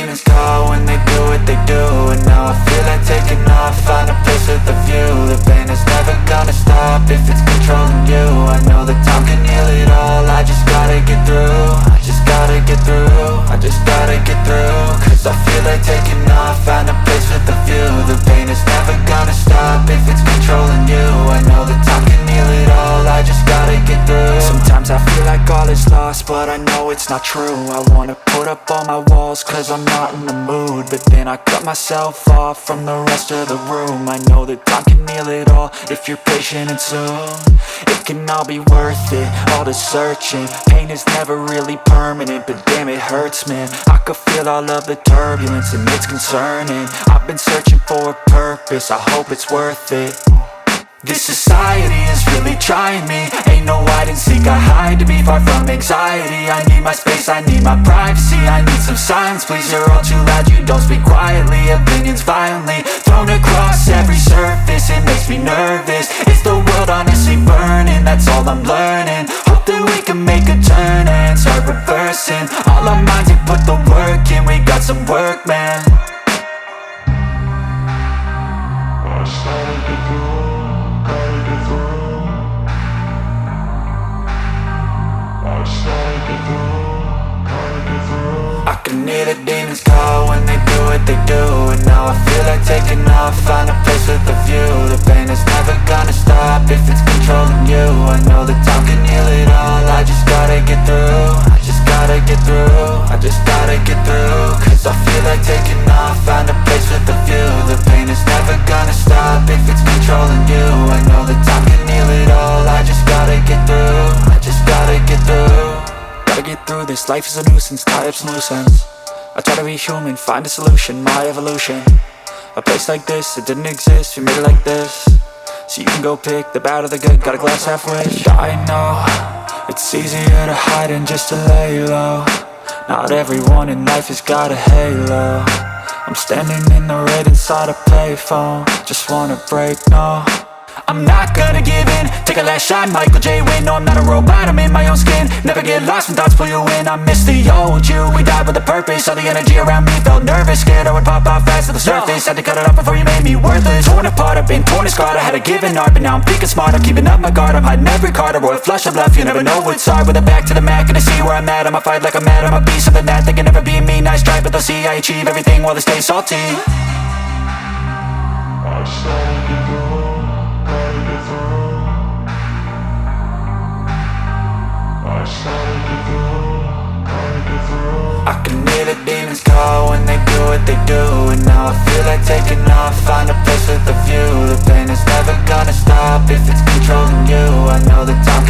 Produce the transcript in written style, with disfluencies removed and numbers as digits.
demons call when they do what they do. And now I feel like taking off, find a place with a view. The pain is never gonna stop if it's controlling you. I know that time can heal it all, I just gotta get through. I just gotta get through, I just gotta get through. Cause I feel like taking off, find a place with a view. The pain is never gonna stop if it's controlling you. I know that time can heal it all, I just gotta get through. Sometimes I feel like all is lost, but I know it's not true. I wanna put up all my walls cause I'm not in the mood, but then I cut myself off from the rest of the room. I know that time can heal it all if you're patient and soon. It can all be worth it, all the searching. Pain is never really permanent, but damn it hurts, man. I could feel all of the turbulence and it's concerning. I've been searching for a purpose, I hope it's worth it. This society is really trying me. Ain't no hide and seek, I hide to be far from anxiety. I need my space, I need my privacy. I need some silence, please, you're all too loud. You don't speak quietly, opinions violently thrown across every surface. It makes me nervous, it's the world honestly burning. That's all I'm learning, hope that we can make a turn and start reversing. All our minds, we put the work in, we got some work, man. I started to go. I can hear the demons call when they do what they do. And now I feel like taking off, find a place with a view. The pain is never gonna stop if it's controlling you. I know that time can heal it all, I just gotta get through. I just gotta get through, I just gotta get through. Cause I feel like taking off, find a place with a view. The pain is never gonna stop if it's controlling you. I know that time can heal it all, I just gotta get through. I just gotta get through. Gotta get through this, life is a nuisance, tie up some loose ends. I try to be human, find a solution, my evolution. A place like this, it didn't exist, we made it like this. So you can go pick the bad or the good, got a glass halfway. I know, it's easier to hide than just to lay low. Not everyone in life has got a halo. I'm standing in the red inside a payphone, just wanna break, no. I'm not gonna give in, take a last shot, Michael J. Win. No, I'm not a robot, I'm in my own skin. Never get lost when thoughts pull you in. I miss the old you, we died with a purpose. All the energy around me felt nervous, scared I would pop off fast to the surface. Had to cut it off before you made me worthless. Torn apart, I've been torn and scarred. I had a given art, but now I'm thinking smart. I'm keeping up my guard, I'm hiding every card. A royal flush of love, you never know what's hard. With a back to the mat, gonna see where I'm at. I'ma fight like I'm mad, I'ma be something that they can never be me. Nice try, but they'll see I achieve everything while they stay salty. I started to go. I can hear the demons call when they do what they do. And now I feel like taking off, find a place with a view. The pain is never gonna stop if it's controlling you. I know that time